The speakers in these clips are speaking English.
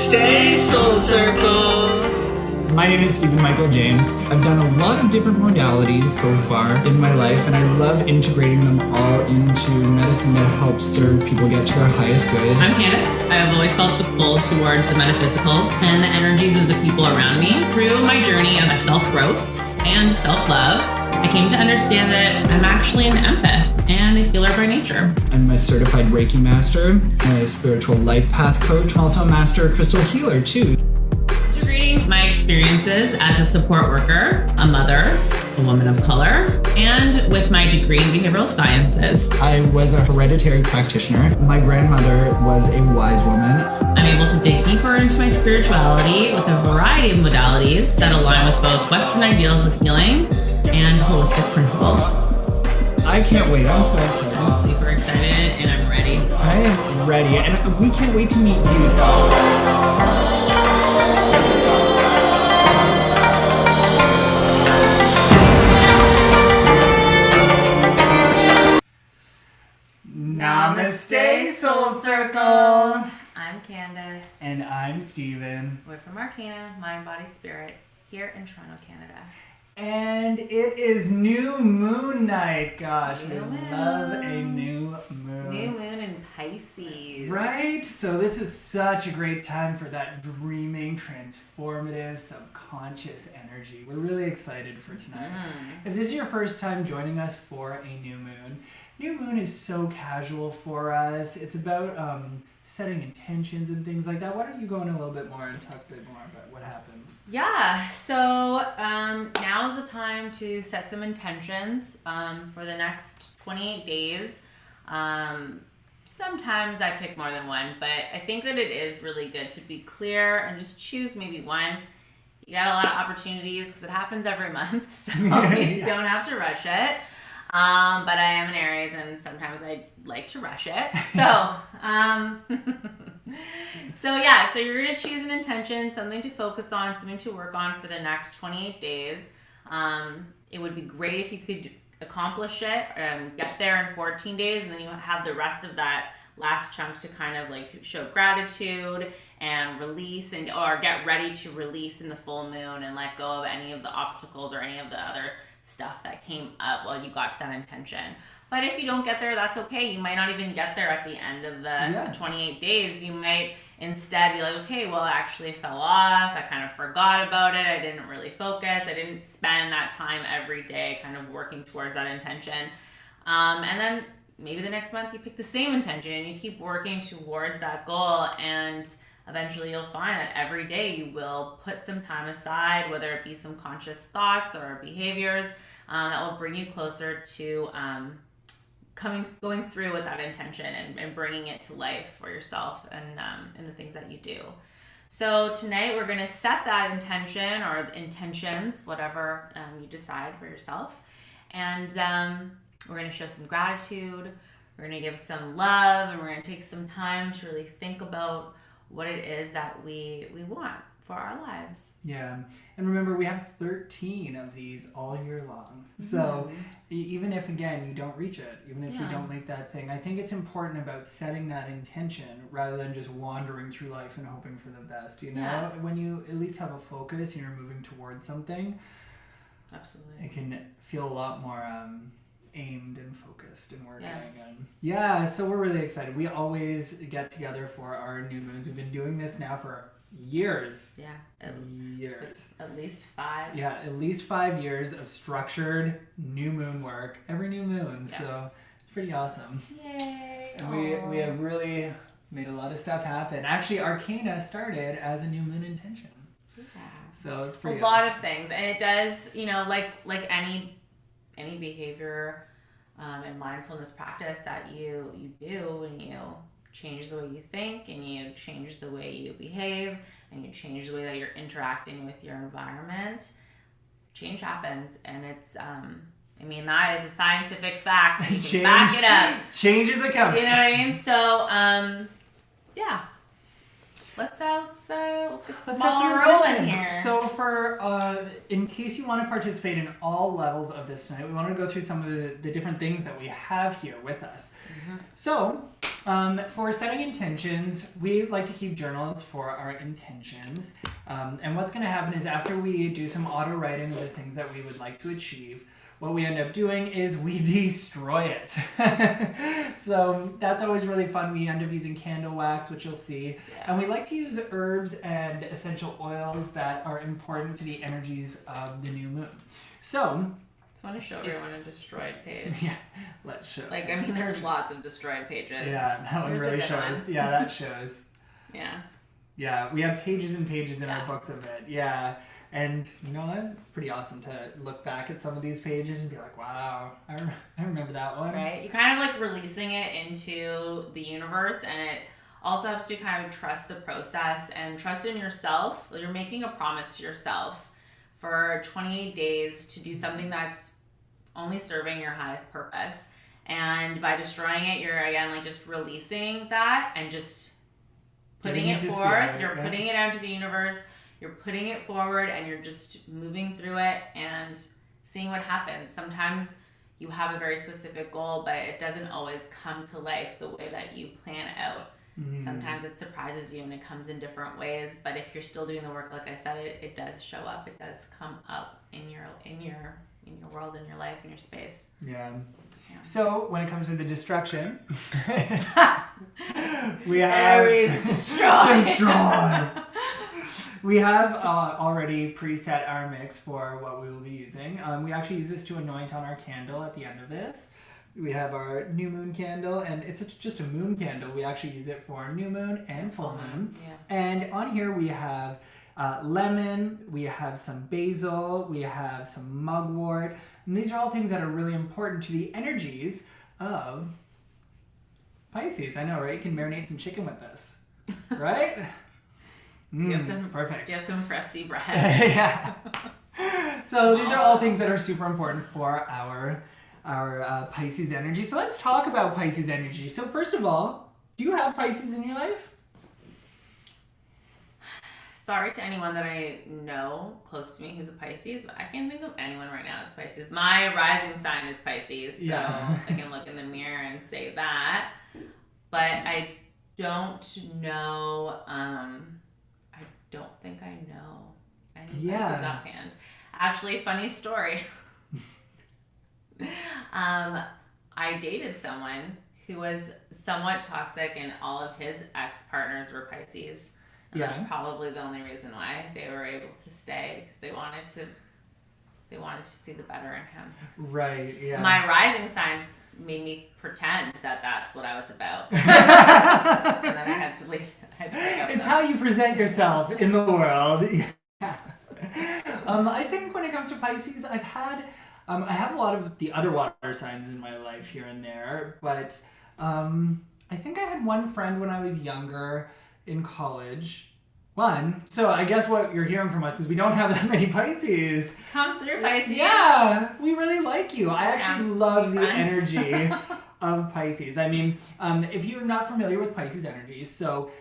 Namaste, Soul Circle. My name is Stephen Michael James. I've done a lot of different modalities so far in my life, and I love integrating them all into medicine that helps serve people get to their highest good. I'm Candice. I've always felt the pull towards the metaphysicals and the energies of the people around me. Through my journey of self-growth and self-love, I came to understand that I'm actually an empath and a healer by nature. I'm a certified Reiki master, a spiritual Lifepath Coach, I'm also a master crystal healer too. Integrating my experiences as a support worker, a mother, a woman of color, and with my degree in behavioral sciences. I was a hereditary practitioner. My grandmother was a wise woman. I'm able to dig deeper into my spirituality with a variety of modalities that align with both Western ideals of healing and holistic principles. I can't wait. I'm so excited. I'm super excited and I'm ready. I am ready, and we can't wait to meet you. Namaste, Soul Circle. I'm Candice. And I'm Steven. We're from Arcana, Mind, Body, Spirit, here in Toronto, Canada. And it is new moon night. Gosh, New I moon. love a new moon. New moon in Pisces. Right? So this is such a great time for that dreaming, transformative, subconscious energy. We're really excited for tonight. If this is your first time joining us for a new moon is so casual for us. It's about setting intentions and things like that. Why don't you go in a little bit more and talk a bit more about what happens? Yeah, so now is the time to set some intentions for the next 28 days. Sometimes I pick more than one, but I think that it is really good to be clear and just choose maybe one. You got a lot of opportunities because it happens every month, so you don't have to rush it. But I am an Aries and sometimes I like to rush it. So, so you're going to choose an intention, something to focus on, something to work on for the next 28 days. It would be great if you could accomplish it, get there in 14 days, and then you have the rest of that last chunk to kind of like show gratitude and release or get ready to release in the full moon and let go of any of the obstacles or any of the other stuff that came up while you got to that intention. But if you don't get there, that's okay. You might not even get there at the end of the 28 days. You might instead be like, okay, well, actually I fell off. I kind of forgot about it. I didn't really focus. I didn't spend that time every day kind of working towards that intention. And then maybe the next month you pick the same intention and you keep working towards that goal, and eventually you'll find that every day you will put some time aside, whether it be some conscious thoughts or behaviors that will bring you closer to going through with that intention and bringing it to life for yourself and the things that you do. So tonight we're going to set that intention or intentions, whatever you decide for yourself. And we're going to show some gratitude. We're going to give some love, and we're going to take some time to really think about what it is that we want for our lives. Yeah. And remember, we have 13 of these all year long. So even if, again, you don't reach it, even if you don't make that thing, I think it's important about setting that intention rather than just wandering through life and hoping for the best, you know? Yeah. When you at least have a focus and you're moving towards something, Absolutely. it can feel a lot more aimed and focused and working. Yeah. So we're really excited. We always get together for our new moons. We've been doing this now for years. Yeah. Years. At least 5. Yeah, at least 5 years of structured new moon work every new moon. Yeah. So it's pretty awesome. Yay. And we have really made a lot of stuff happen. Actually, Arcana started as a new moon intention. Yeah. So it's pretty a lot awesome. of things, and it does, like any behavior and mindfulness practice that you do, and you change the way you think, and you change the way you behave, and you change the way that you're interacting with your environment, change happens. And it's that is a scientific fact. You can back it up. Change is a coming. You know what I mean? So let's get the ball rolling here. So for in case you want to participate in all levels of this tonight, we want to go through some of the different things that we have here with us. So For setting intentions, we like to keep journals for our intentions. And what's going to happen is after we do some auto writing of the things that we would like to achieve, what we end up doing is we destroy it. So that's always really fun. We end up using candle wax, which you'll see. Yeah. And we like to use herbs and essential oils that are important to the energies of the new moon. So I want to show everyone a destroyed page. Yeah, let's show. Like, I mean, there's lots of destroyed pages. Yeah, that one really shows. One. Yeah, that shows. Yeah. Yeah, we have pages and pages in our books of it. Yeah. And you know what? It's pretty awesome to look back at some of these pages and be like, wow, I remember that one. Right? You kind of like releasing it into the universe, and it also helps you kind of trust the process and trust in yourself. You're making a promise to yourself for 28 days to do something that's only serving your highest purpose. And by destroying it, you're again like just releasing that and just putting it forth. You're putting it out to the universe. You're putting it forward, and you're just moving through it and seeing what happens. Sometimes you have a very specific goal, but it doesn't always come to life the way that you plan out. Sometimes it surprises you and it comes in different ways, but if you're still doing the work, like I said, it does show up. It does come up in your world, in your life, in your space. Yeah. So when it comes to the destruction, we have Aries destroy. We have already preset our mix for what we will be using. We actually use this to anoint on our candle at the end of this. We have our new moon candle, and it's just a moon candle. We actually use it for new moon and full moon. Yes. And on here we have lemon, we have some basil, we have some mugwort, and these are all things that are really important to the energies of Pisces. I know, right? You can marinate some chicken with this, right? Perfect. Do you have some crusty bread? Yeah. So these are all things that are super important for our Pisces energy. So let's talk about Pisces energy. So first of all, do you have Pisces in your life? Sorry to anyone that I know close to me who's a Pisces, but I can't think of anyone right now as Pisces. My rising sign is Pisces, so I can look in the mirror and say that. But I don't know. I don't think I know any Pisces offhand. Actually, funny story. I dated someone who was somewhat toxic, and all of his ex-partners were Pisces. And that's probably the only reason why they were able to stay, because they wanted to see the better in him. Right, yeah. My rising sign made me pretend that that's what I was about. And then I had to leave. It's how you present yourself in the world. Yeah. I think when it comes to Pisces, I have a lot of the other water signs in my life here and there, but I think I had one friend when I was younger in college. So I guess what you're hearing from us is we don't have that many Pisces. Come through, Pisces. Yeah, we really like you. I actually love the energy of Pisces. I mean, if you're not familiar with Pisces energy, so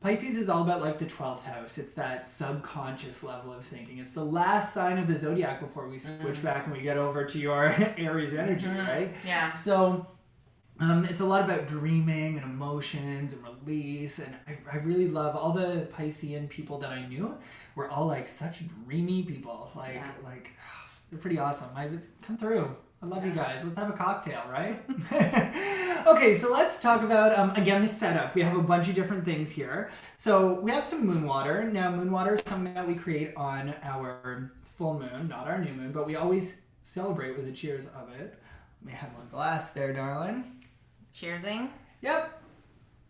Pisces is all about like the 12th house. It's that subconscious level of thinking. It's the last sign of the zodiac before we switch back and we get over to your Aries energy, right? Yeah. So it's a lot about dreaming and emotions and release. And I really love all the Piscean people that I knew were all like such dreamy people. Like they're pretty awesome. Come through. I love you guys. Let's have a cocktail, right? Okay, so let's talk about, again, the setup. We have a bunch of different things here. So we have some moon water. Now, moon water is something that we create on our full moon, not our new moon, but we always celebrate with a cheers of it. Let me have one glass there, darling. Cheersing? Yep.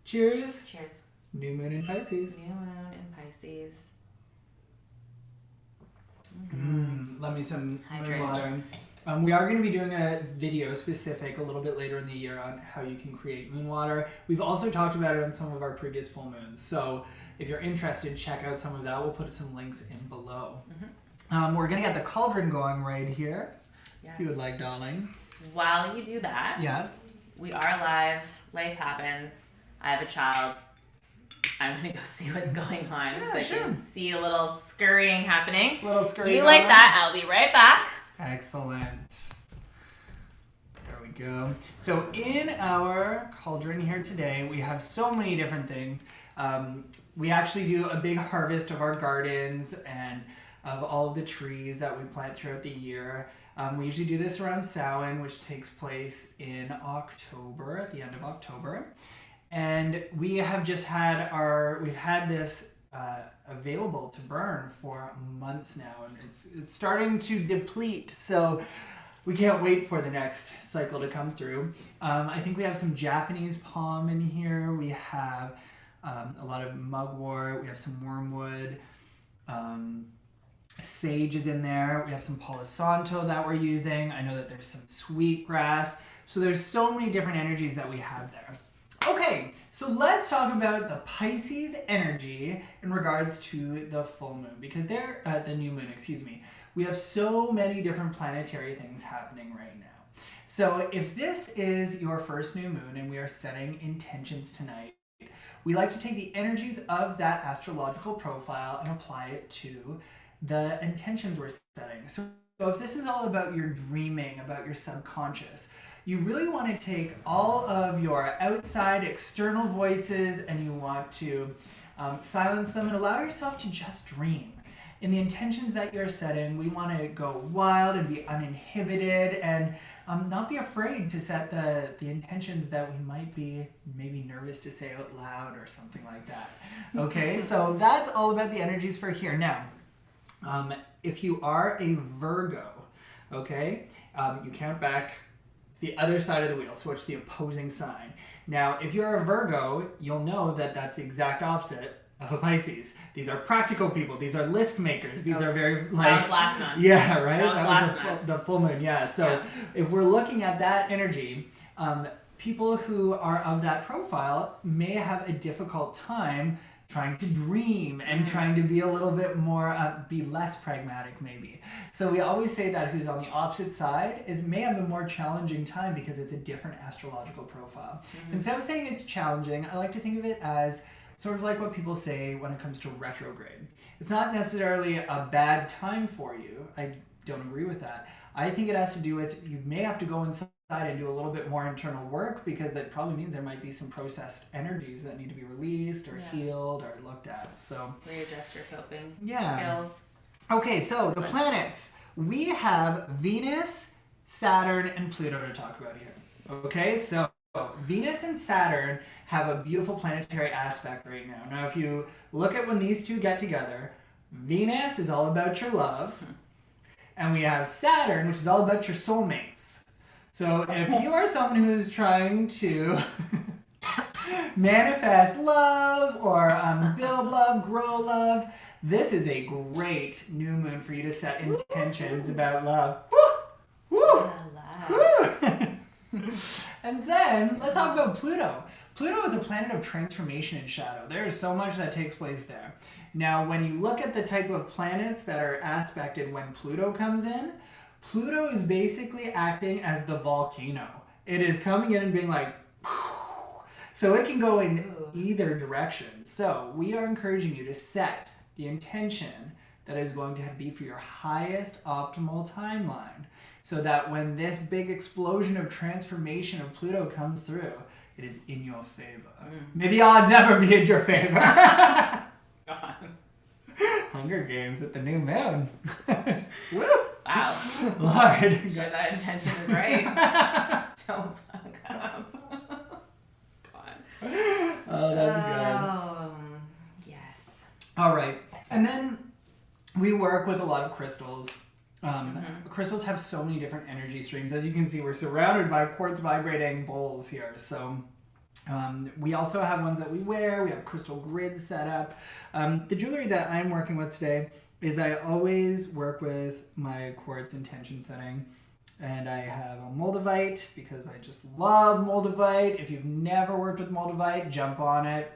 Cheers. Cheers. New moon in Pisces. New moon in Pisces. Love me some Hydrate. moon water. We are going to be doing a video specific a little bit later in the year on how you can create moon water. We've also talked about it on some of our previous full moons. So if you're interested, check out some of that. We'll put some links in below. We're going to get the cauldron going right here. Yes. If you would like, darling. While you do that, we are live. Life happens. I have a child. I'm going to go see what's going on. Yeah, I can see a little scurrying happening. You like that? I'll be right back. Excellent. There we go. So in our cauldron here today, we have so many different things. We actually do a big harvest of our gardens and of all of the trees that we plant throughout the year. We usually do this around Samhain, which takes place in October, at the end of October. And we have just had we've had this available to burn for months now, and it's starting to deplete, so we can't wait for the next cycle to come through. I think we have some Japanese palm in here. We have a lot of mugwort. We have some wormwood. Sage is in there. We have some Palo Santo that we're using. I know that there's some sweetgrass. So there's so many different energies that we have there. Okay, so let's talk about the Pisces energy in regards to the full moon, because the new moon, excuse me. We have so many different planetary things happening right now. So if this is your first new moon and we are setting intentions tonight, we like to take the energies of that astrological profile and apply it to the intentions we're setting. So if this is all about your dreaming, about your subconscious, you really want to take all of your outside external voices and you want to silence them and allow yourself to just dream. In the intentions that you're setting, we want to go wild and be uninhibited and not be afraid to set the intentions that we might be maybe nervous to say out loud or something like that. Okay, so that's all about the energies for here. Now, if you are a Virgo, okay, you count back the other side of the wheel, so it's the opposing sign. Now, if you're a Virgo, you'll know that that's the exact opposite of a Pisces. These are practical people. These are list makers. These are very like... That was last month. Yeah, right? That was the full moon, yeah. So if we're looking at that energy, people who are of that profile may have a difficult time trying to dream and trying to be a little bit more, be less pragmatic maybe. So we always say that who's on the opposite side may have a more challenging time because it's a different astrological profile. Instead of saying it's challenging, I like to think of it as sort of like what people say when it comes to retrograde. It's not necessarily a bad time for you. I don't agree with that. I think it has to do with you may have to go inside and do a little bit more internal work because that probably means there might be some processed energies that need to be released or healed or looked at. So readjust your coping skills. skills. Okay, so the planets. We have Venus, Saturn, and Pluto to talk about here. Okay, so Venus and Saturn have a beautiful planetary aspect right now. Now, if you look at when these two get together, Venus is all about your love, and we have Saturn, which is all about your soulmates. So if you are someone who is trying to manifest love or build love, grow love, this is a great new moon for you to set intentions about love. Woo! Woo! Woo! And then let's talk about Pluto. Pluto is a planet of transformation and shadow. There is so much that takes place there. Now, when you look at the type of planets that are aspected when Pluto comes in, Pluto is basically acting as the volcano. It is coming in and being like, so it can go in either direction. So we are encouraging you to set the intention that is going to be for your highest optimal timeline, so that when this big explosion of transformation of Pluto comes through, it is in your favor. May the odds ever be in your favor. God. Hunger Games at the new moon. Woo! Wow. Lord. Sure that intention is right. Don't fuck up. God. Oh, that's good. Yes. All right. And then we work with a lot of crystals. Crystals have so many different energy streams. As you can see, we're surrounded by quartz vibrating bowls here. So we also have ones that we wear. We have crystal grids set up. The jewelry that I'm working with today is I always work with my quartz intention setting. And I have a moldavite because I just love moldavite. If you've never worked with moldavite, jump on it.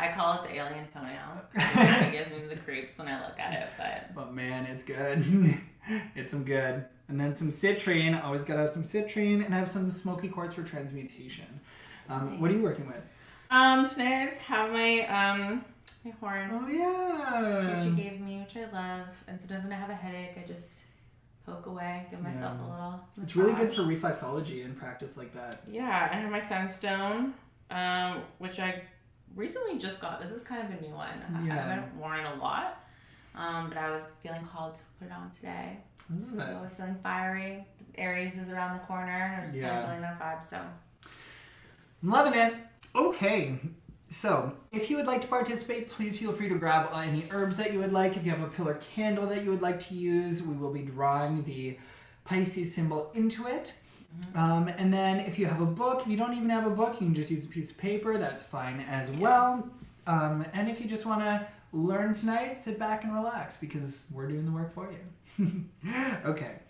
I call it the alien toenail. It kind of gives me the creeps when I look at it, but man, it's good. It's some good. And then some citrine. Always gotta have some citrine, and I have some smoky quartz for transmutation. Nice. What are you working with? Tonight I just have my my horn. Oh yeah. Which she gave me, which I love. And sometimes when I have a headache, I just poke away, give myself a little It's really good for reflexology and practice like that. Yeah, I have my sunstone, which I recently just got. This is kind of a new one. I haven't worn it a lot, but I was feeling called to put it on today. So I was feeling fiery. Aries is around the corner. I was just kind of feeling that vibe, so. I'm loving it. Okay. So, if you would like to participate, please feel free to grab any herbs that you would like. If you have a pillar candle that you would like to use, we will be drawing the Pisces symbol into it. And then if you have a book, if you don't even have a book, you can just use a piece of paper. That's fine as well. And if you just want to learn tonight, sit back and relax because we're doing the work for you. Okay.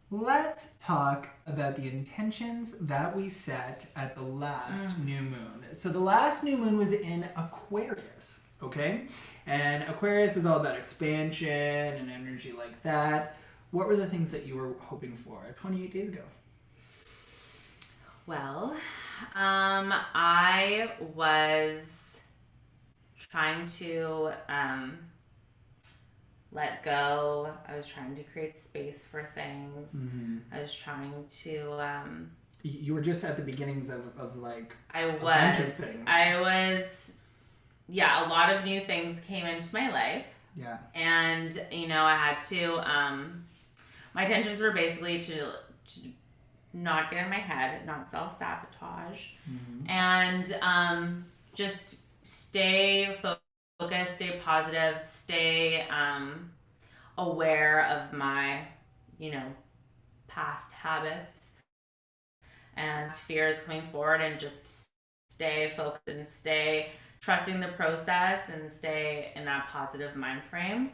Let's talk about the intentions that we set at the last new moon. So the last new moon was in Aquarius, okay? And Aquarius is all about expansion and energy like that. What were the things that you were hoping for 28 days ago? Well, I was trying to let go. I was trying to create space for things. I was trying to You were just at the beginnings of like a bunch of things. A lot of new things came into my life. Yeah. And I had to my intentions were basically to not get in my head, not self-sabotage, and just stay focused, stay positive, stay aware of my, past habits and fears coming forward, and just stay focused and stay trusting the process and stay in that positive mind frame,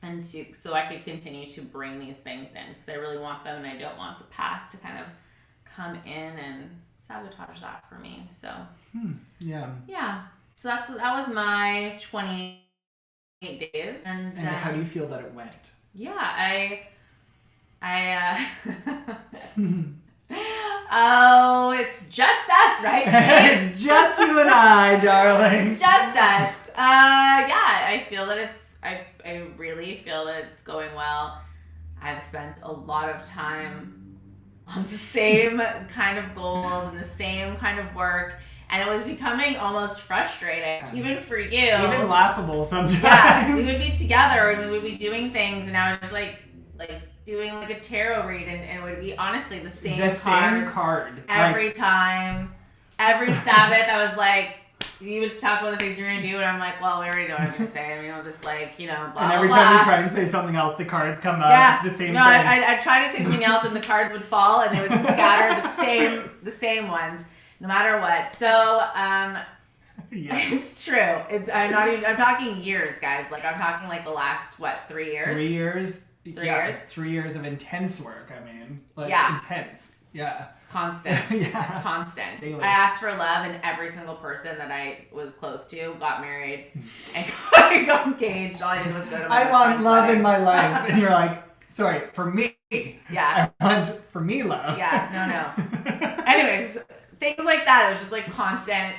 and so I could continue to bring these things in because I really want them, and I don't want the past to kind of come in and sabotage that for me. So yeah. So that was my 28 days. And how do you feel that it went? Yeah, oh, it's just us, right? It's just you and I, darling. It's just us. I feel that I really feel that it's going well. I've spent a lot of time on the same kind of goals and the same kind of work. And it was becoming almost frustrating, even for you. Even laughable sometimes. Yeah, we would be together and we would be doing things, and I was just like doing like a tarot read, and it would be honestly the same card every time. Every Sabbath, I was like, you would talk about the things you're gonna do, and I'm like, well, we already know what I'm gonna say. I mean, I'll just blah, and every blah, time blah. you try and say something else, the cards come up. It's the same thing. I'd try to say something else, and the cards would fall, and they would scatter the same ones. No matter what. So, it's true. I'm talking years, guys. Like, I'm talking like the last, 3 years? 3 years? 3 years? 3 years of intense work, I mean. Intense. Yeah. Constant. Constant. Daily. I asked for love, and every single person that I was close to got married and got engaged. All I did was go to my I want love in my life. And you're like, sorry, for me. Yeah. I want for me love. Yeah, no. Anyways, things like that. It was just like constant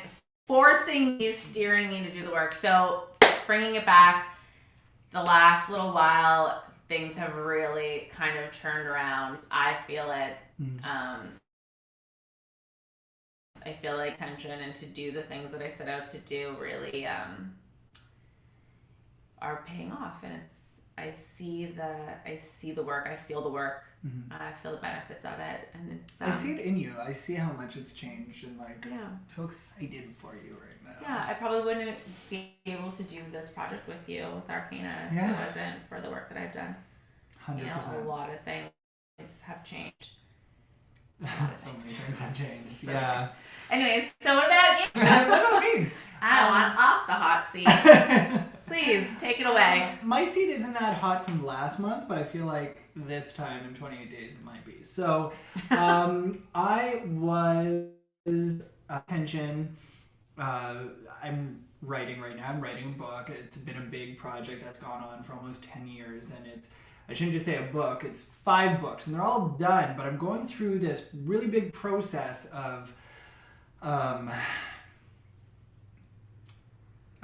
forcing me, steering me to do the work. So bringing it back, the last little while, things have really kind of turned around. I feel it. I feel like tension, and to do the things that I set out to do really are paying off, and I see the work, I feel the work, I feel the benefits of it, and it's I see it in you. I see how much it's changed, and I'm so excited for you right now. Yeah, I probably wouldn't be able to do this project with you with Arcana if it wasn't for the work that I've done. 100%. A lot of things have changed. So many things have changed. Yeah. Anyways, so what about you? What about me? I want off the hot seat. Please, take it away. My seat isn't that hot from last month, but I feel like this time in 28 days it might be. So, I was attention. I'm writing right now. I'm writing a book. It's been a big project that's gone on for almost 10 years, and I shouldn't just say a book, it's 5 books, and they're all done, but I'm going through this really big process of, I'm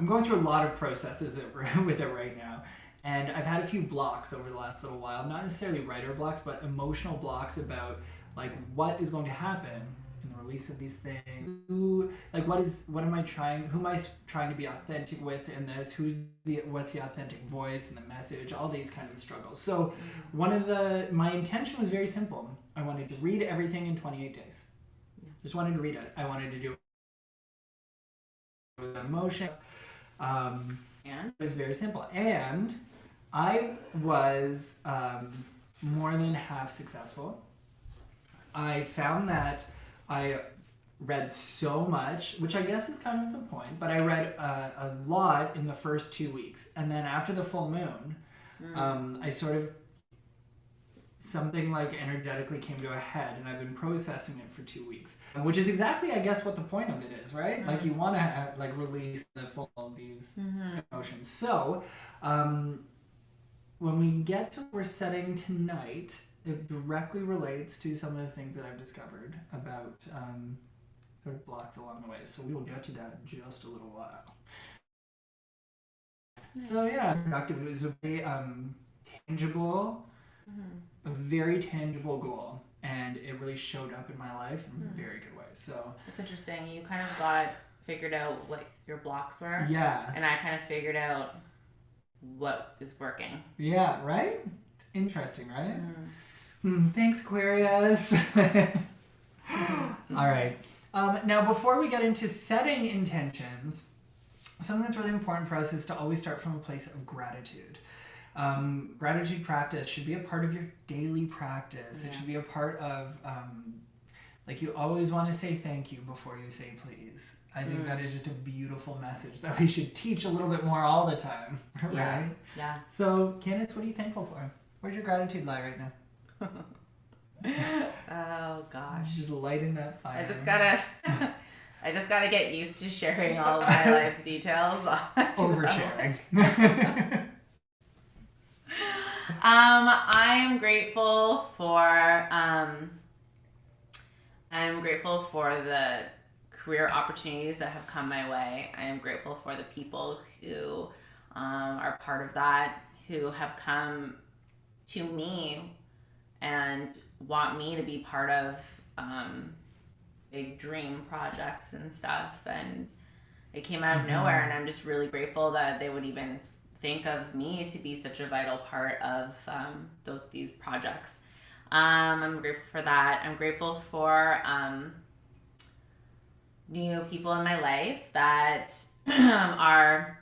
going through a lot of processes with it right now, And I've had a few blocks over the last little while, not necessarily writer blocks, but emotional blocks about like what is going to happen in the release of these things. Who am I trying to be authentic with in this? What's the authentic voice and the message? All these kind of struggles. So my intention was very simple. I wanted to read everything in 28 days. Just wanted to read it. I wanted to do it with emotion. It was very simple. And I was more than half successful. I found that I read so much, which I guess is kind of the point, but I read a lot in the first 2 weeks. And then after the full moon, I sort of, something like energetically came to a head, and I've been processing it for 2 weeks, which is exactly, I guess, what the point of it is, right? Like you want to release the full of these emotions. So when we get to what we're setting tonight, it directly relates to some of the things that I've discovered about sort of blocks along the way. So we will get to that in just a little while. Nice. So yeah, productive. It was a very tangible, a very tangible goal, and it really showed up in my life in a very good way. So it's interesting. You kind of got figured out what your blocks were. Yeah. And I kind of figured out what is working. Yeah. Right. It's interesting, right? Thanks, Aquarius. All right. Now, before we get into setting intentions, something that's really important for us is to always start from a place of gratitude. Gratitude practice should be a part of your daily practice. Yeah. It should be a part of, you always want to say thank you before you say please. I think that is just a beautiful message that we should teach a little bit more all the time, right? Yeah. So, Candice, what are you thankful for? Where's your gratitude lie right now? Oh gosh, just lighting that fire. I just gotta get used to sharing all of my life's details. Oversharing. I am grateful for the career opportunities that have come my way. I am grateful for the people who are part of that, who have come to me and want me to be part of big dream projects and stuff. And it came out of nowhere, and I'm just really grateful that they would even think of me to be such a vital part of these projects. I'm grateful for that. I'm grateful for new people in my life that are,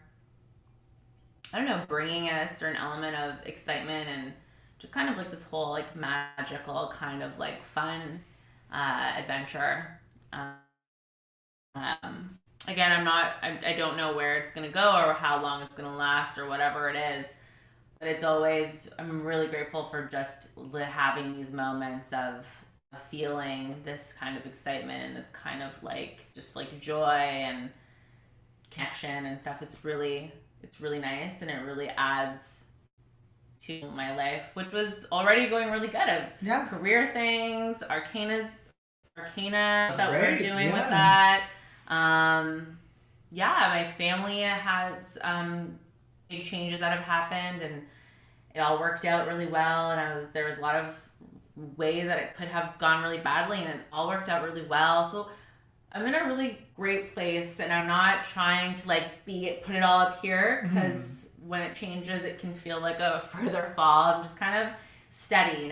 bringing a certain element of excitement and just kind of this whole magical kind of fun adventure. Again, I don't know where it's going to go or how long it's going to last or whatever it is, but I'm really grateful for just having these moments of feeling this kind of excitement and this kind of joy and connection and stuff. It's really nice, and it really adds to my life, which was already going really good. Career things, Arcana that we're doing with that. My family has big changes that have happened, and it all worked out really well. And there was a lot of ways that it could have gone really badly, and it all worked out really well. So I'm in a really great place, and I'm not trying to put it all up here, because when it changes, it can feel like a further fall. I'm just kind of steady,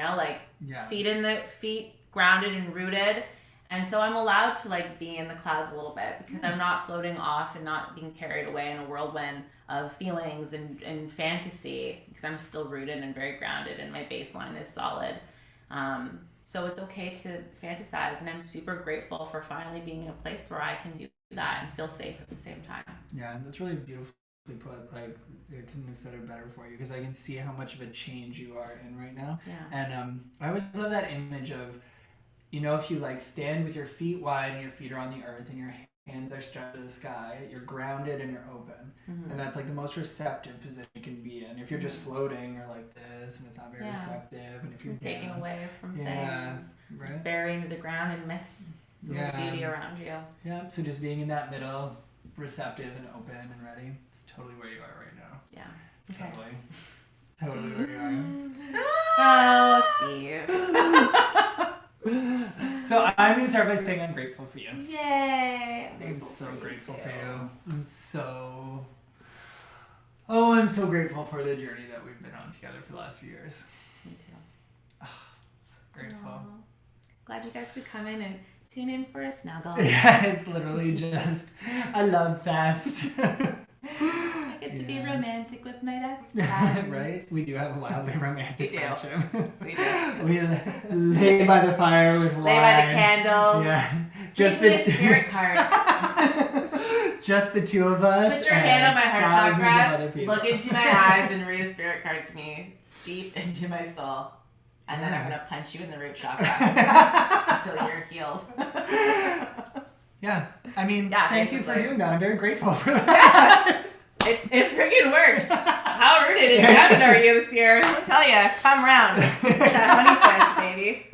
feet grounded and rooted. And so I'm allowed to be in the clouds a little bit, because I'm not floating off and not being carried away in a whirlwind of feelings and fantasy, because I'm still rooted and very grounded, and my baseline is solid. So it's okay to fantasize, and I'm super grateful for finally being in a place where I can do that and feel safe at the same time. Yeah, that's really beautiful. Put I couldn't have said it better for you, because I can see how much of a change you are in right now. And I always love that image of, if you stand with your feet wide and your feet are on the earth and your hands are stretched to the sky, you're grounded and you're open. And that's the most receptive position you can be in. If you're just floating or this and it's not very receptive, and if you're taken away from things, just bury into the ground and miss some of the beauty around you. Yeah, so just being in that middle, receptive and open and ready, it's totally where you are right now. Okay. Totally where you Oh, Steve. are. So I'm going to start by saying I'm grateful for you. Yay. I'm so grateful for you. I'm so grateful for the journey that we've been on together for the last few years. Me too. So grateful. Aww. Glad you guys could come in and tune in for a snuggle. Yeah, it's literally just a love fest. I get to be romantic with my best friend. Right? We do have a wildly romantic friendship. We do. We lay by the fire with wine. Lay by the candles. Yeah. Just the spirit card. Just the two of us. Put your hand on my heart chakra. People. Look into my eyes and read a spirit card to me deep into my soul. And then I'm going to punch you in the root chakra until you're healed. Yeah. I mean, thank you for doing that. I'm very grateful for that. Yeah. It freaking works. How rooted and grounded are you this year? Let me tell you. Come round. That honey fest, baby.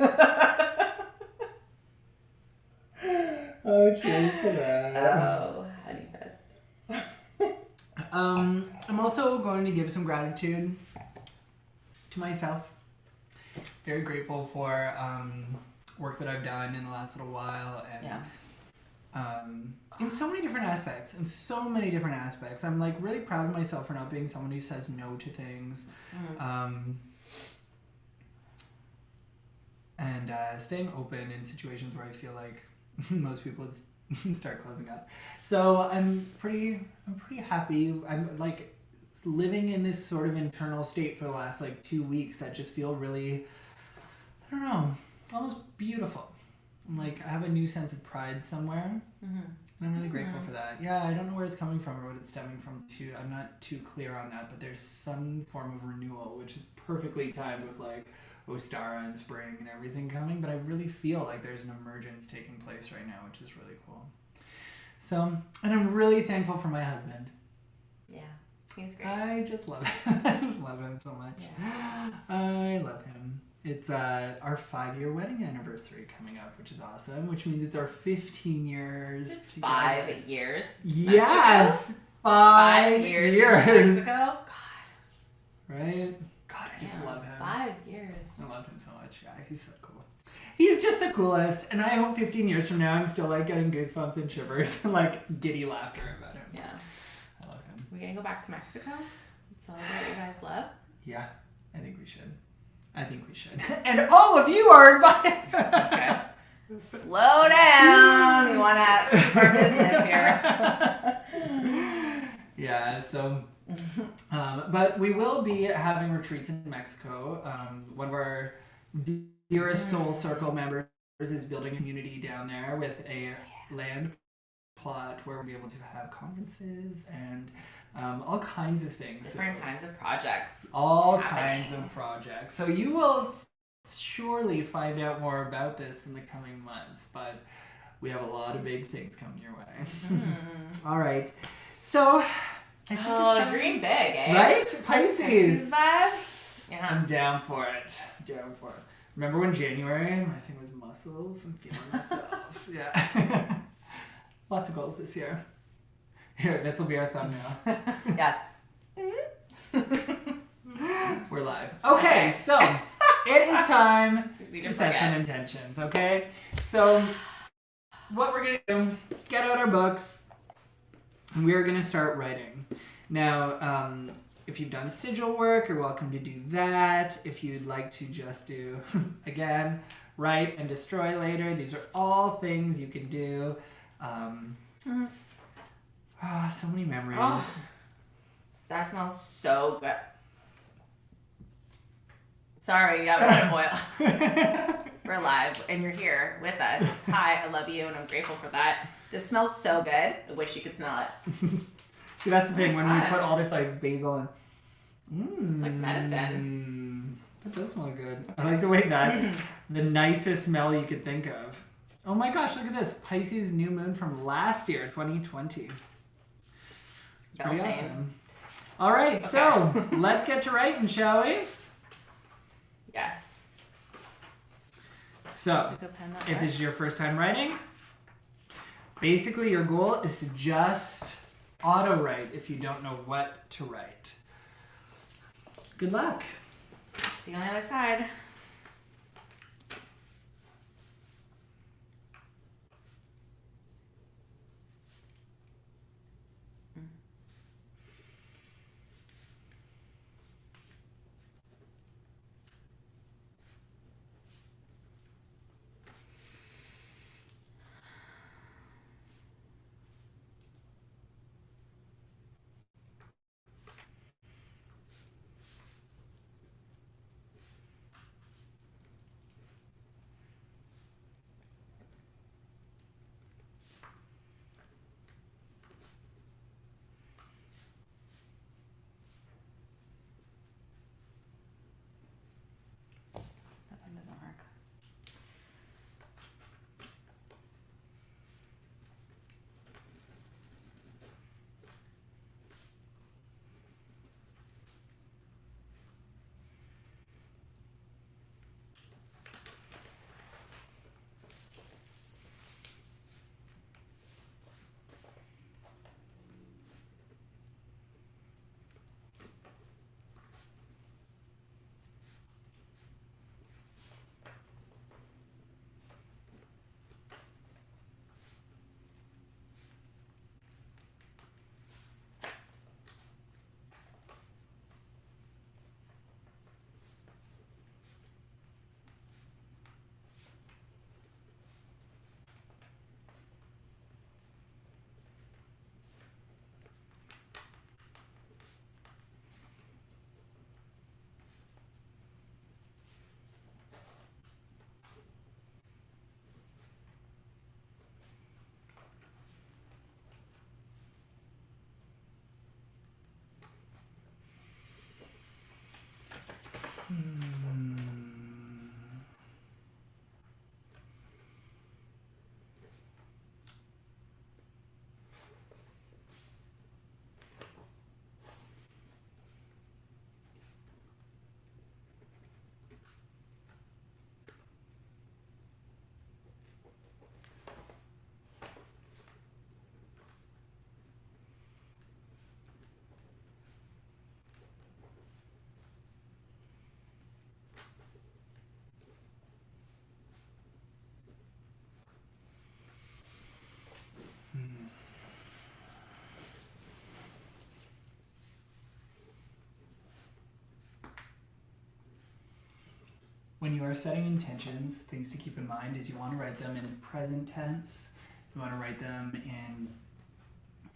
Oh, cheers to that. Oh, honey fest. I'm also going to give some gratitude to myself. Very grateful for work that I've done in the last little while, and in so many different aspects. I'm like really proud of myself for not being someone who says no to things, and staying open in situations where I feel like most people would start closing up. So I'm pretty happy. I'm like living in this sort of internal state for the last like 2 weeks that just feel really, I don't know, almost beautiful. I'm like, I have a new sense of pride somewhere, and I'm really grateful for that. Yeah, I don't know where it's coming from or what it's stemming from. I'm not too clear on that, but there's some form of renewal, which is perfectly timed with like Ostara and spring and everything coming, but I really feel like there's an emergence taking place right now, which is really cool. So, and I'm really thankful for my husband. Yeah, he's great. I just love him. I just love him so much. Yeah. I love him. It's our 5-year wedding anniversary coming up, which is awesome, which means it's our 15 years together. 5 years? Yes! Mexico? 5 years. years. In Mexico? God. Right? God, I just love him. 5 years. I love him so much. Yeah, he's so cool. He's just the coolest, and I hope 15 years from now I'm still like getting goosebumps and shivers and like giddy laughter about him. Yeah. I love him. We're gonna go back to Mexico and celebrate what you guys love? Yeah, I think we should. And all of you are invited. Okay. Slow down. We want to have our business here. Yeah, so, but we will be having retreats in Mexico. One of our dearest Soul Circle members is building a community down there with a land plot where we'll be able to have conferences and all kinds of things. Different kinds of projects. Kinds of projects. So you will surely find out more about this in the coming months, but we have a lot of big things coming your way. All right. So, I think it's time. Dream big, eh? Right? Pisces. Yeah. I'm down for it. Remember when January, my thing was muscles and feeling myself. Yeah. Lots of goals this year. Here, this will be our thumbnail. Yeah. We're live. Okay, so it is time to set some intentions, okay? So what we're going to do is get out our books and we're going to start writing. Now, if you've done sigil work, you're welcome to do that. If you'd like to just do, again, write and destroy later, these are all things you can do. So many memories. Oh, that smells so good. Sorry, yeah, we're oil. We're live, and you're here with us. Hi, I love you, and I'm grateful for that. This smells so good. I wish you could smell it. See, that's the thing, when we put all this like basil and it's like medicine. That does smell good. I like the way that's the nicest smell you could think of. Oh my gosh, look at this. Pisces new moon from last year, 2020. It's pretty awesome. All right, okay. So let's get to writing, shall we? Yes. So, if this is your first time writing, basically your goal is to just auto-write if you don't know what to write. Good luck. See you on the other side. That one doesn't work. When you are setting intentions, things to keep in mind is you want to write them in present tense. You want to write them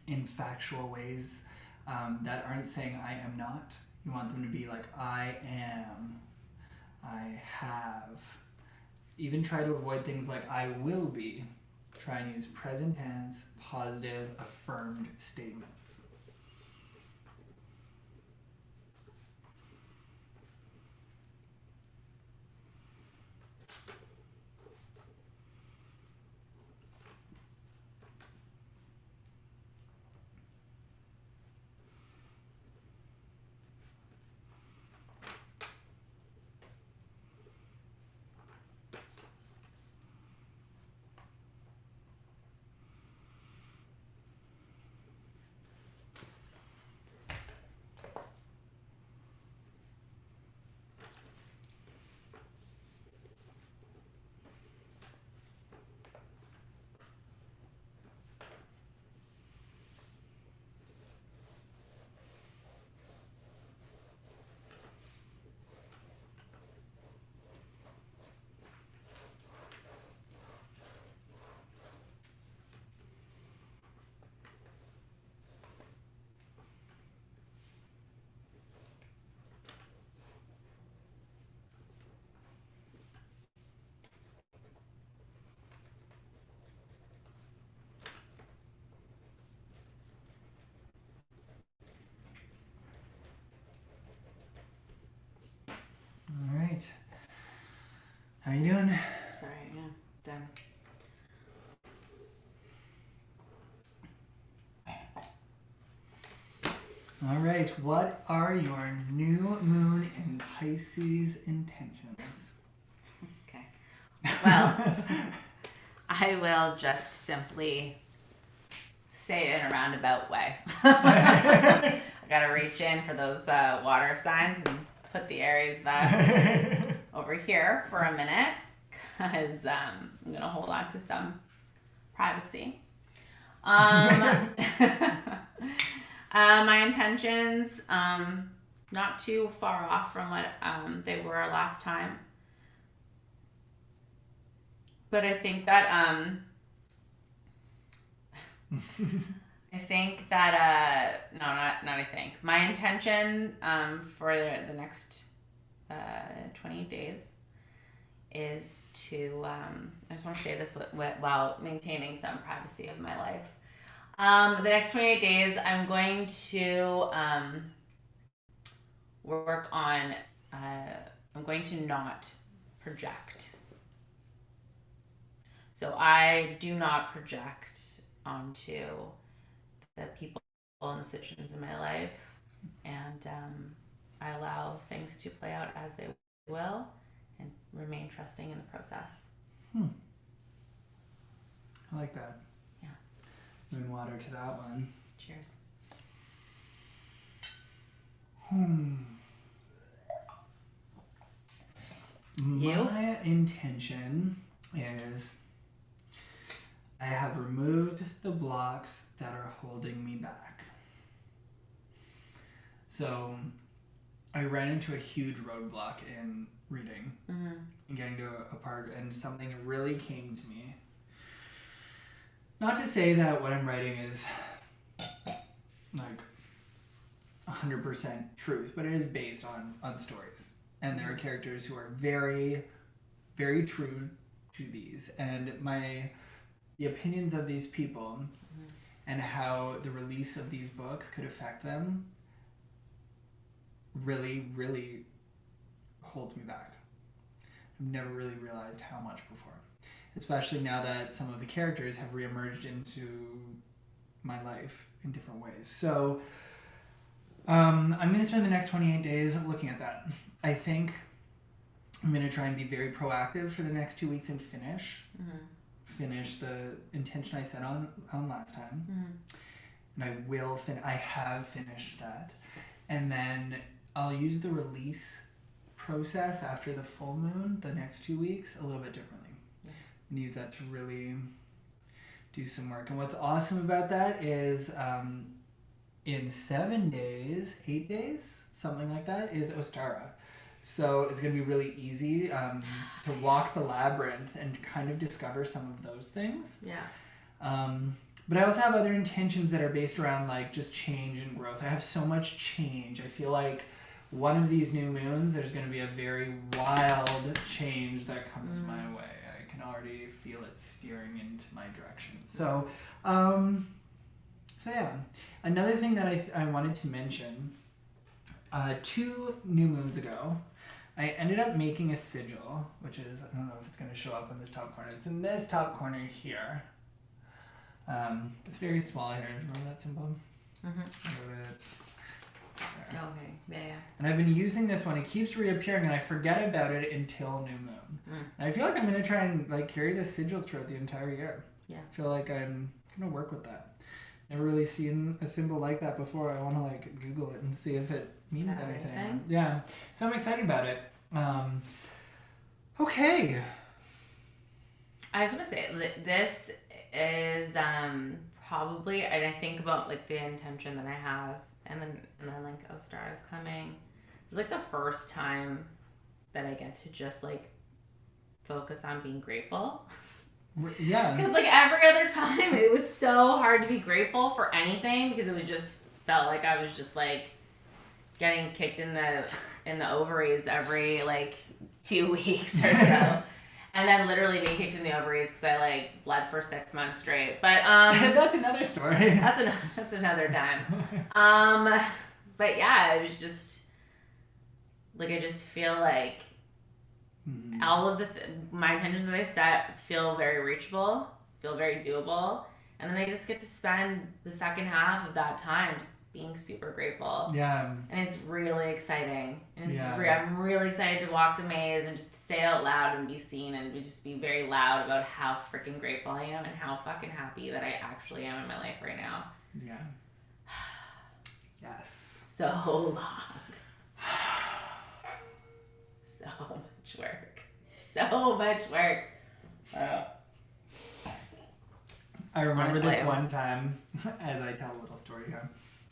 in factual ways that aren't saying I am not. You want them to be like I am, I have. Even try to avoid things like I will be. Try and use present tense, positive, affirmed statements. All right. How you doing? Sorry, yeah, done. All right. What are your new moon and Pisces intentions? Okay. Well, I will just simply say it in a roundabout way. I gotta reach in for those water signs and put the Aries vest over here for a minute because I'm going to hold on to some privacy. My intentions, not too far off from what they were last time. But I think that my intention for the next 28 days is to, I just want to say this while maintaining some privacy of my life. The next 28 days, I'm going to work on, I'm going to not project. So I do not project onto the people and the situations in my life, and I allow things to play out as they will and remain trusting in the process. I like that. Yeah. Moon water to that one. Cheers. My intention is I have removed the blocks that are holding me back. So I ran into a huge roadblock in reading and getting to a part, and something really came to me. Not to say that what I'm writing is like 100% truth, but it is based on stories. And there are characters who are very, very true to these. And the opinions of these people and how the release of these books could affect them really, really holds me back. I've never really realized how much before. Especially now that some of the characters have reemerged into my life in different ways. So I'm going to spend the next 28 days looking at that. I think I'm going to try and be very proactive for the next 2 weeks and finish the intention I set on last time. And I will I have finished that. And then I'll use the release process after the full moon, the next 2 weeks, a little bit differently. And use that to really do some work. And what's awesome about that is in 7 days, 8 days, something like that, is Ostara. So it's going to be really easy to walk the labyrinth and kind of discover some of those things. Yeah. But I also have other intentions that are based around like just change and growth. I have so much change. I feel like one of these new moons, there's going to be a very wild change that comes my way. I can already feel it steering into my direction. So yeah. Another thing that I wanted to mention, 2 new moons ago, I ended up making a sigil, which is, I don't know if it's going to show up in this top corner. It's in this top corner here. It's very small here. Do you remember that symbol? I wrote it there. Okay. Yeah. And I've been using this one. It keeps reappearing, and I forget about it until new moon. And I feel like I'm going to try and like carry this sigil throughout the entire year. Yeah. I feel like I'm going to work with that. Never really seen a symbol like that before. I want to like Google it and see if it means anything. Yeah. So I'm excited about it. Okay. I just want to say this is probably, and I think about like the intention that I have, and then like Ostara is coming. It's like the first time that I get to just like focus on being grateful. Yeah. Because like every other time, it was so hard to be grateful for anything because it was just felt like I was just like getting kicked in the ovaries every like 2 weeks or so. And then literally being kicked in the ovaries because I like bled for 6 months straight. But that's another story. That's another time. But yeah, it was just like I just feel like all of my intentions that I set feel very reachable, feel very doable, and then I just get to spend the second half of that time just being super grateful. Yeah. And it's really exciting. And it's Yeah. I'm really excited to walk the maze and just say it out loud and be seen and just be very loud about how freaking grateful I am and how fucking happy that I actually am in my life right now. Yeah. Yes. So long. So much work. So much work. I remember Honestly, this one time, as I tell a little story here.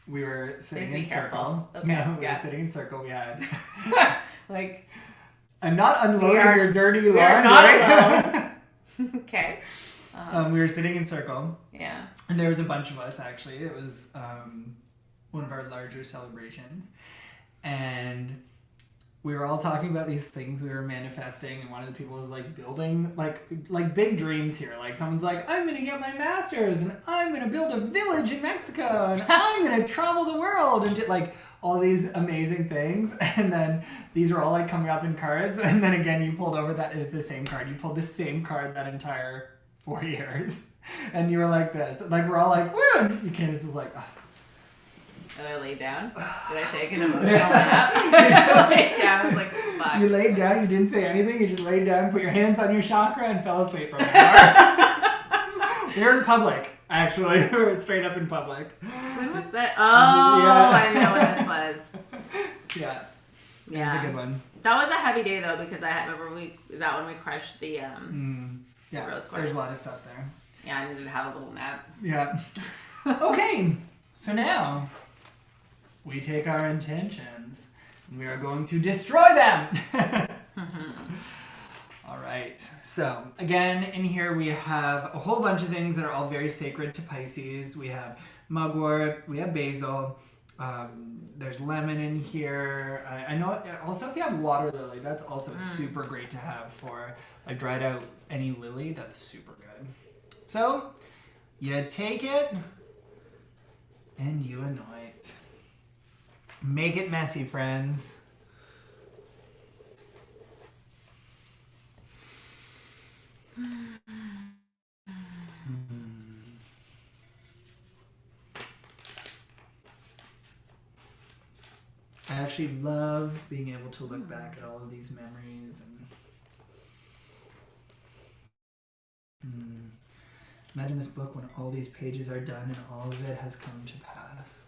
We were sitting Please in be careful. circle. Okay, No, we yeah. were sitting in circle. We had. Like, I'm not unloading your dirty laundry. we are not alone. Okay. We were sitting in circle, Yeah. and there was a bunch of us. Actually, it was one of our larger celebrations, and we were all talking about these things we were manifesting, and one of the people was like building like big dreams here. Like someone's like, I'm gonna get my master's, and I'm gonna build a village in Mexico, and I'm gonna travel the world, and like all these amazing things. And then these were all like coming up in cards, and then again you pulled over that is the same card. You pulled the same card that entire 4 years, and you were like this, like we're all like, woo! And Candice is like, oh. Did I lay down? Did I take an emotional nap? I laid down. I was like, fuck. You laid down, you didn't say anything, you just laid down, put your hands on your chakra, and fell asleep for an hour. We were in public, actually. We were straight up in public. When was that? Oh, Yeah. I know when this was. Yeah. It Yeah. was a good one. That was a heavy day, though, because I remember that when we crushed the Yeah, rose quartz. there's a lot of stuff there. Yeah, I needed to have a little nap. Yeah. Okay, so now we take our intentions and we are going to destroy them. All right. So again, in here we have a whole bunch of things that are all very sacred to Pisces. We have mugwort, we have basil, there's lemon in here. I know also if you have water lily, that's also super great to have for like dried out any lily. That's super good. So you take it and you anoint. Make it messy, friends. I actually love being able to look back at all of these memories and imagine this book when all these pages are done and all of it has come to pass.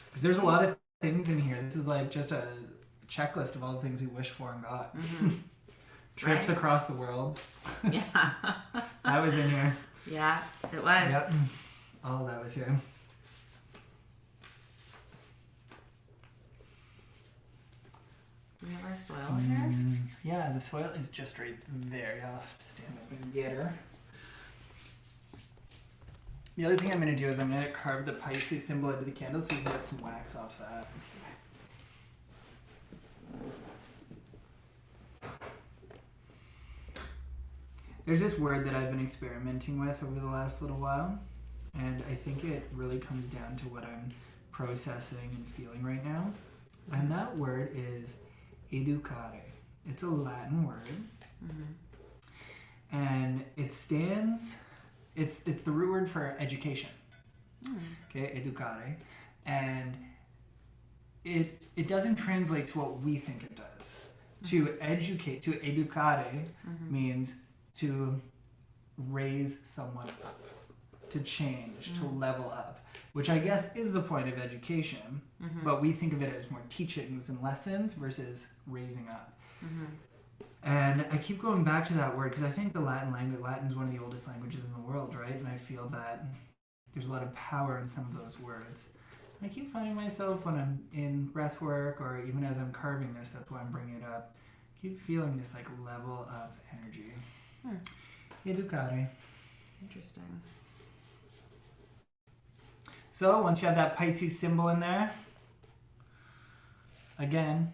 Because there's a lot of things in here. This is like just a checklist of all the things we wished for and got. Mm-hmm. Trips Right. across the world. Yeah. That was in here. Yeah, it was. Yep. All that was here. We have our soil in here. Yeah, the soil is just right there. I'll have to stand up and get her. The other thing I'm going to do is I'm going to carve the Pisces symbol into the candle so you can get some wax off that. There's this word that I've been experimenting with over the last little while, and I think it really comes down to what I'm processing and feeling right now. And that word is educare. It's a Latin word. Mm-hmm. And it stands, it's the root word for education. Okay, educare. And it doesn't translate to what we think it does. To educate, to educare means to raise someone up, to change, to level up, which I guess is the point of education, but we think of it as more teachings and lessons versus raising up. And I keep going back to that word because I think the Latin is one of the oldest languages in the world, right? And I feel that there's a lot of power in some of those words. And I keep finding myself when I'm in breath work or even as I'm carving this, that's why I'm bringing it up, I keep feeling this like level up energy. Educare. Interesting. So once you have that Pisces symbol in there, again,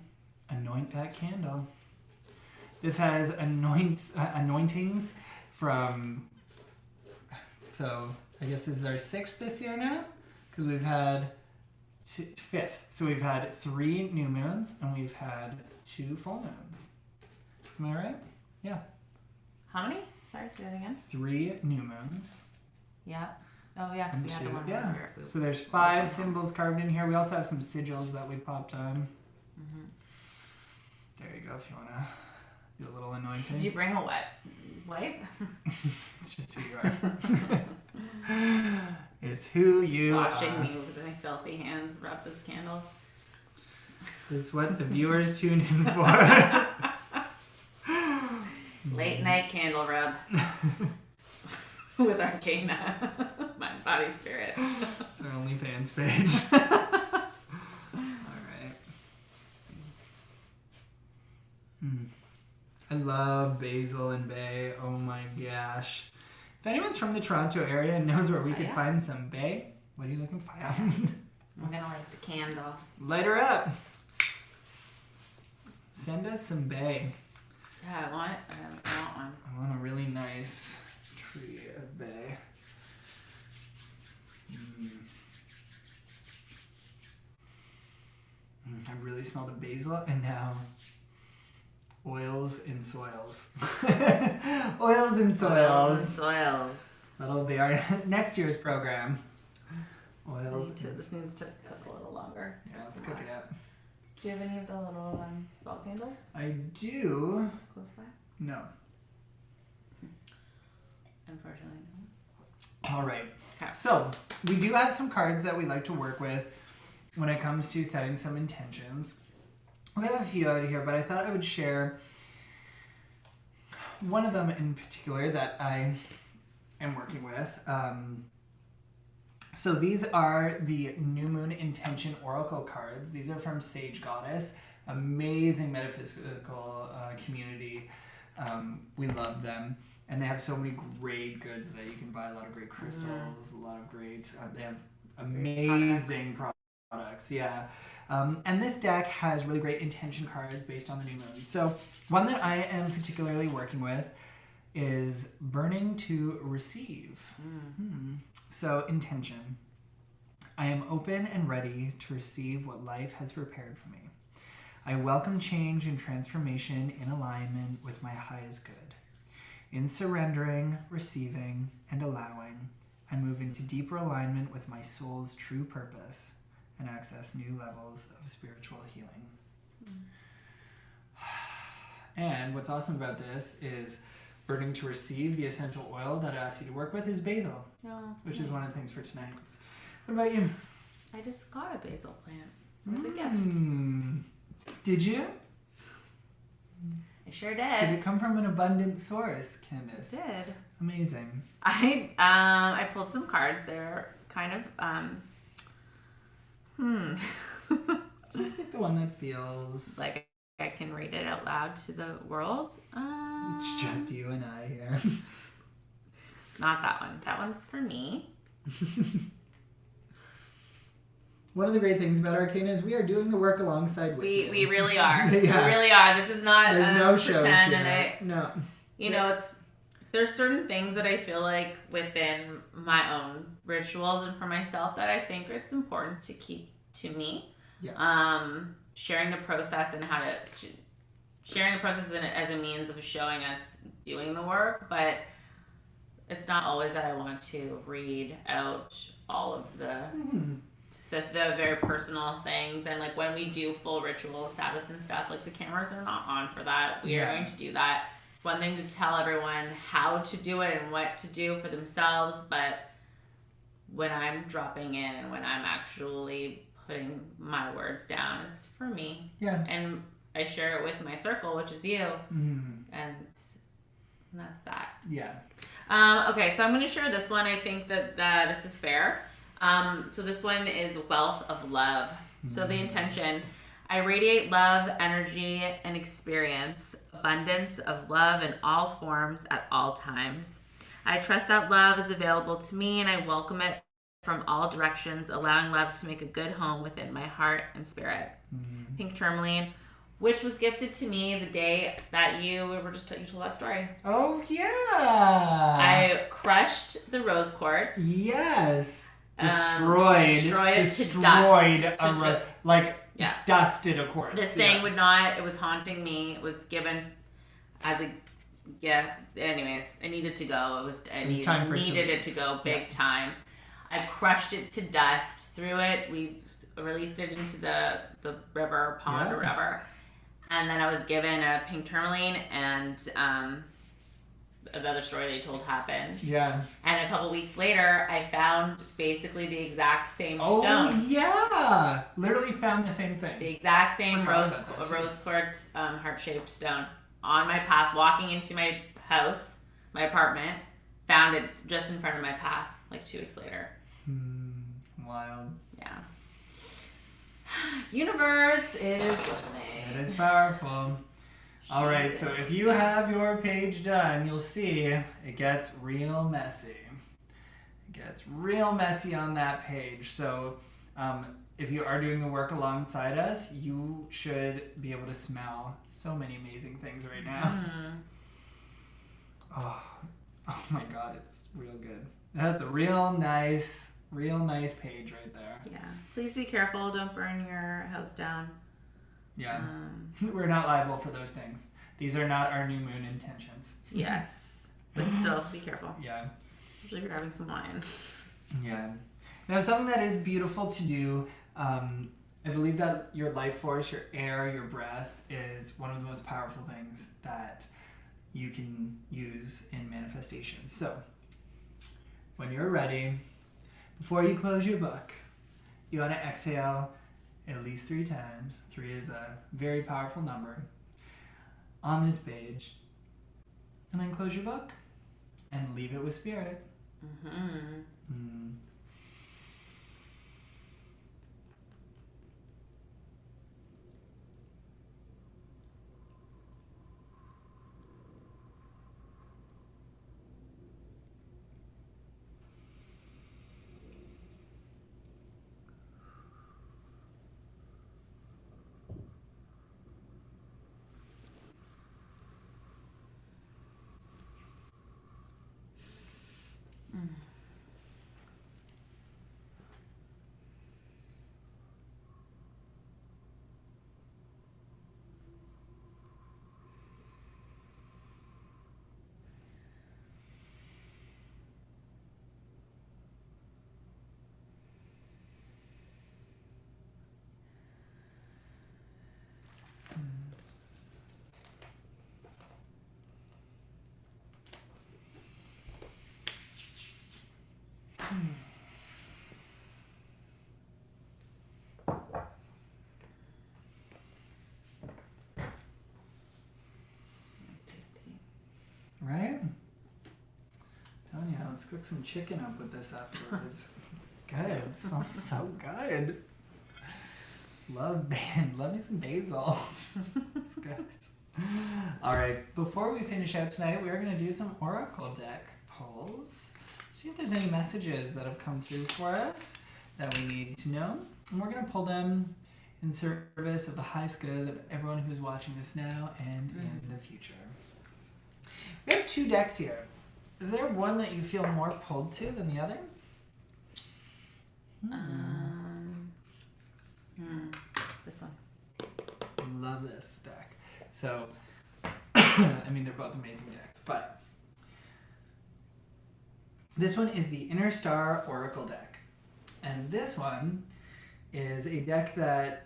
anoint that candle. This has anointings from, so I guess this is our 6th this year now, because we've had 5th. So we've had 3 new moons and we've had 2 full moons. Am I right? Yeah. How many? Sorry, say that again. 3 new moons. Yeah. Oh, yeah, because And we had the 2, one yeah. earlier. So there's 5 symbols carved in here. We also have some sigils that we popped on. There you go if you want to do a little anointing. Did you bring a wet wipe? It's just who you are. It's who you Watching are. me with my filthy hands rub this candle. This is what the viewers tune in for. Late night candle rub with Arcana, mind, body, spirit. It's our OnlyFans page. Alright. I love basil and bay. Oh my gosh. If anyone's from the Toronto area and knows where we could find some bay, what are you looking for? I'm gonna light the candle. Light her up. Send us some bay. Yeah, I want it. I want one. I want a really nice tree of bay. I really smell the basil and now oils and soils. Oils and soils. That'll be our next year's program. Oils. This needs to cook a little longer. Yeah, let's cook it up. Do you have any of the little spell candles? I do. Close by? No. Unfortunately, no. All right. Okay. So we do have some cards that we like to work with when it comes to setting some intentions. We have a few out here, but I thought I would share one of them in particular that I am working with. So these are the New Moon Intention Oracle cards. These are from Sage Goddess. Amazing metaphysical community. We love them. And they have so many great goods that you can buy. A lot of great crystals, a lot of great... they have amazing products. Yeah. And this deck has really great intention cards based on the new moon. So one that I am particularly working with is Burning to Receive. So intention. I am open and ready to receive what life has prepared for me. I welcome change and transformation in alignment with my highest good. In surrendering, receiving, and allowing, I move into deeper alignment with my soul's true purpose and access new levels of spiritual healing. And what's awesome about this is Burning to Receive, the essential oil that I asked you to work with is basil, which is one of the things for tonight. What about you? I just got a basil plant. It was a gift. Did you? I sure Did did. it come from an abundant source, Candice? It did. Amazing. I pulled some cards. They're kind of Just pick the one that feels like I can read it out loud to the world. It's just you and I here. Not that one. That one's for me. One of the great things about Arcana is we are doing the work alongside with you. We really are. Yeah. We really are. This is not There's no shows pretend. here. And No. you know, there's certain things that I feel like within my own rituals and for myself that I think it's important to keep to me. Yeah. Sharing the process and how to sharing the process as a means of showing us doing the work, but it's not always that I want to read out all of the very personal things. And like when we do full ritual Sabbath and stuff, like the cameras are not on for that. We are going to do that. It's one thing to tell everyone how to do it and what to do for themselves, but when I'm dropping in and when I'm actually putting my words down, it's for me. Yeah. And I share it with my circle, which is you. And that's that. Yeah. Okay, so I'm going to share this one. I think that this is fair. So this one is Wealth of Love. So the intention, I radiate love, energy, and experience abundance of love in all forms at all times. I trust that love is available to me and I welcome it from all directions, allowing love to make a good home within my heart and spirit. Pink tourmaline, which was gifted to me the day that you told that story. Oh, yeah. I crushed the rose quartz. Yes. Destroyed it to dust. Dusted a quartz. This thing would not, it was haunting me. It was given as a, anyways, it needed to go. I needed it to go big time. I crushed it to dust, threw it, we released it into the river, pond or whatever. And then I was given a pink tourmaline and another story they told happened. Yeah. And a couple weeks later, I found basically the exact same Oh, stone. yeah. Literally found the same thing. The exact same Forgot rose about that, too. quartz heart-shaped stone on my path, walking into my house, my apartment. Found it just in front of my path like 2 weeks later. Wild. Yeah. Universe is listening. It is powerful. All right, so if you have your page done, you'll see it gets real messy. It gets real messy on that page. So if you are doing the work alongside us, you should be able to smell so many amazing things right now. Oh my God, it's real good. That's a real nice page right there. Yeah. Please be careful. Don't burn your house down. Yeah. We're not liable for those things. These are not our new moon intentions. Yes. But still, be careful. Yeah. Especially if you're having some wine. Yeah. Now, something that is beautiful to do, I believe that your life force, your air, your breath is one of the most powerful things that you can use in manifestation. So, when you're ready, before you close your book, you want to exhale at least 3 times. 3 is a very powerful number on this page. And then close your book and leave it with spirit. Right? Telling you, let's cook some chicken up with this afterwards. It's good. It smells so good. Love me some basil. It's good. All right. Before we finish up tonight, we are going to do some oracle deck pulls. See if there's any messages that have come through for us that we need to know. And we're going to pull them in service of the highest good of everyone who's watching this now and in the future. We have 2 decks here. Is there one that you feel more pulled to than the other? This one. Love this deck. So, I mean, they're both amazing decks, but this one is the Inner Star Oracle deck. And this one is a deck that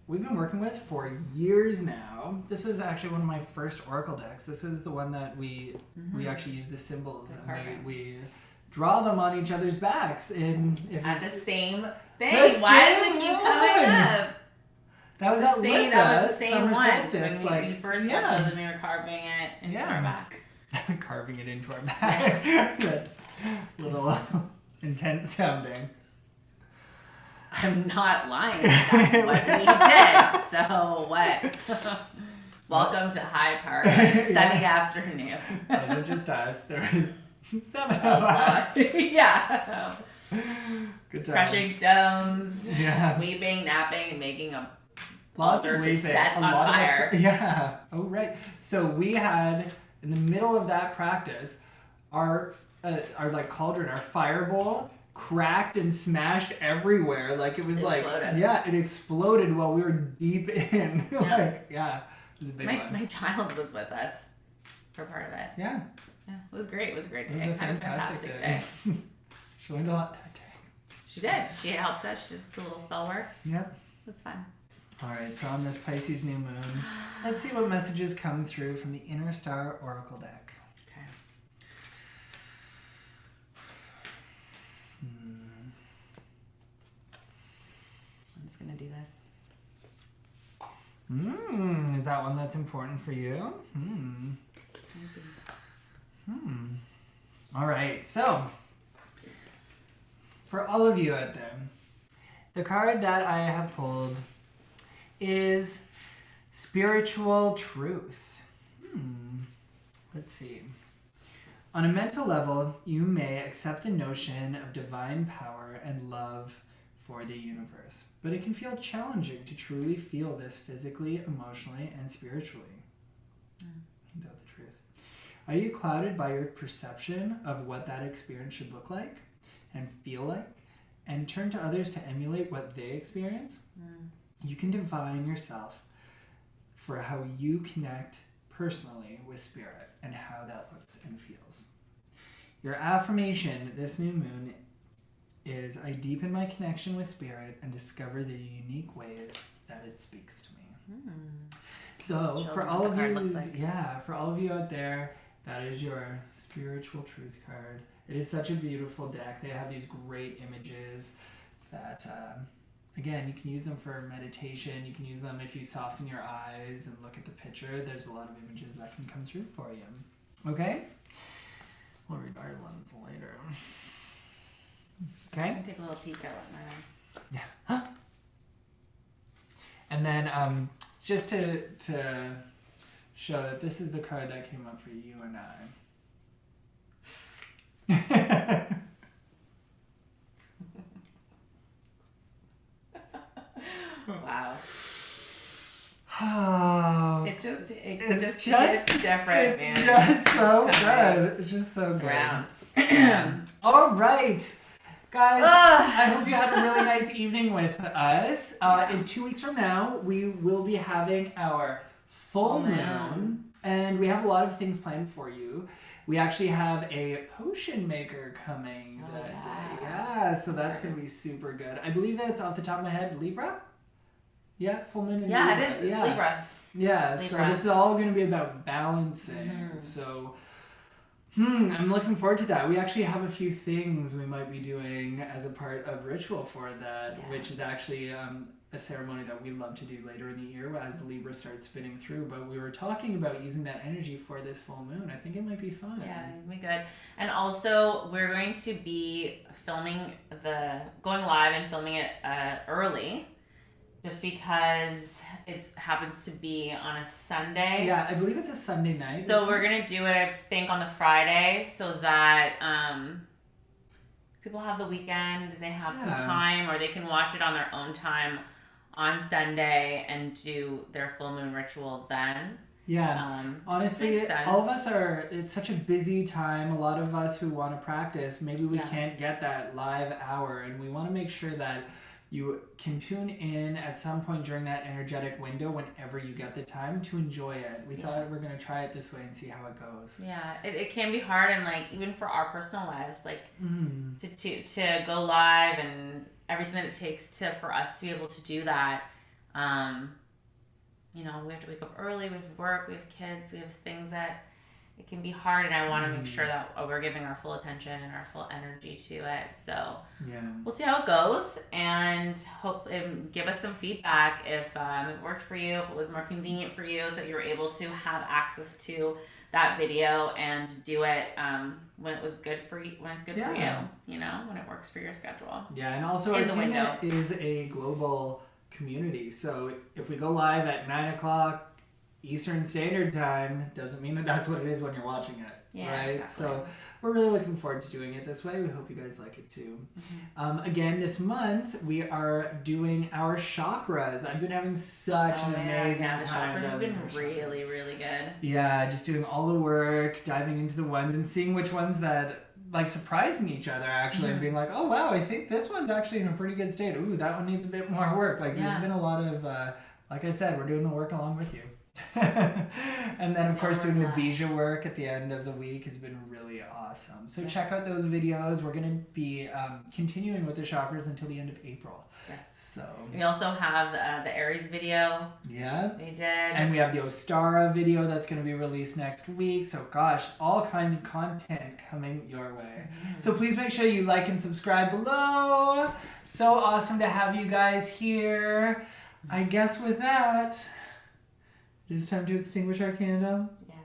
we've been working with for years now. This was actually one of my first Oracle decks. This is the one that we actually use the symbols and we draw them on each other's backs. And if at the same thing. The Why does same it keep one. coming up? That was The at same, Lifepath, that was the same summer one. solstice. When we first got those and we were carving it into Yeah. our back. Carving it into our back. That's a little intense sounding. I'm not lying. That's what we did. So what? Welcome to High Park. Sunny afternoon. It wasn't just us. There was 7 of Us. us. Yeah. Good times. Crushing stones. Yeah. Weeping, napping, and making a Lots altar of to weeping. set A on lot of us- fire. Yeah. Oh, right. So we had, in the middle of that practice, our like cauldron, our fire bowl, cracked and smashed everywhere. Like it was It like, exploded. yeah, it exploded while we were deep in. Yeah. Like, yeah, it was a big one. My child was with us for part of it. Yeah, Yeah, it was great. It was a great it day. was a Had fantastic day. She learned a lot that day. She did. She helped us. She did just a little spell work. Yep. It was fun. All right, so on this Pisces new moon, let's see what messages come through from the Inner Star Oracle deck. Okay. do this. Is that one that's important for you? All right, so for all of you out there, the card that I have pulled is Spiritual Truth. Let's see. On a mental level, you may accept the notion of divine power and love for the universe, but it can feel challenging to truly feel this physically, emotionally, and spiritually. Ain't that the truth? Are you clouded by your perception of what that experience should look like and feel like, and turn to others to emulate what they experience? You can define yourself for how you connect personally with spirit and how that looks and feels. Your affirmation this new moon is, I deepen my connection with spirit and discover the unique ways that it speaks to me. So for all of you, for all of you out there, that is your Spiritual Truth card. It is such a beautiful deck. They have these great images that, again, you can use them for meditation. You can use them if you soften your eyes and look at the picture. There's a lot of images that can come through for you. Okay? We'll read our ones later. Okay? I can take a little peek at what mine. Yeah. And then just to show that this is the card that came up for you and I. Wow. Oh, It just it's different, man. It's just so good. It's just so good. Round. All right. Guys, I hope you had a really nice evening with us. In 2 weeks from now, we will be having our full moon, and we have a lot of things planned for you. We actually have a potion maker coming that day. Yeah, so that's going to be super good. I believe it's, off the top of my head, Libra? Yeah, full moon in Libra. Yeah, it is. It's Libra. Yeah, Libra. so this is all going to be about balancing. So, I'm looking forward to that. We actually have a few things we might be doing as a part of ritual for that, which is actually a ceremony that we love to do later in the year as the Libra starts spinning through. But we were talking about using that energy for this full moon. I think it might be fun. Yeah, it's going to be good. And also, we're going to be going live and filming it early. Just because it happens to be on a Sunday. Yeah, I believe it's a Sunday night. So we're going to do it, I think, on the Friday so that people have the weekend, they have some time, or they can watch it on their own time on Sunday and do their full moon ritual then. Yeah, honestly, all of us it's such a busy time. A lot of us who want to practice, maybe we can't get that live hour, and we want to make sure that you can tune in at some point during that energetic window whenever you get the time to enjoy it. We thought we were going to try it this way and see how it goes. Yeah, it can be hard, and like even for our personal lives, like to go live and everything that it takes for us to be able to do that. We have to wake up early, we have to work, we have kids, we have things that it can be hard, and I want to make sure that we're giving our full attention and our full energy to it. So we'll see how it goes, and give us some feedback if it worked for you, if it was more convenient for you, so that you're able to have access to that video and do it when it was good for you, when it's good for you, when it works for your schedule. Yeah, and also Arcana is a global community, so if we go live at 9:00 Eastern Standard Time, doesn't mean that that's what it is when you're watching it, right? Exactly. So we're really looking forward to doing it this way. We hope you guys like it too. Again, this month we are doing our chakras. I've been having such an amazing time. The chakras have been really, really good. Yeah, just doing all the work, diving into the ones and seeing which ones that surprising each other actually, and being like, oh wow, I think this one's actually in a pretty good state. Ooh, that one needs a bit more work. There's been a lot of, like I said, we're doing the work along with you. And then, of Yeah, course, we're doing the glad. Bija work at the end of the week has been really awesome. So check out those videos. We're going to be continuing with the chakras until the end of April. Yes. So We also have the Aries video. yeah. We did. And we have the Ostara video that's going to be released next week. So gosh, all kinds of content coming your way. So please make sure you like and subscribe below. So awesome to have you guys here. I guess with that, it is time to extinguish our candle. Yes.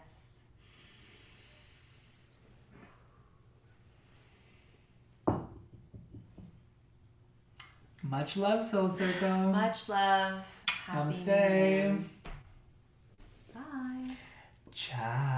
Much love, Soul Circle. Much love. Happy Namaste. New Year. Bye. Ciao.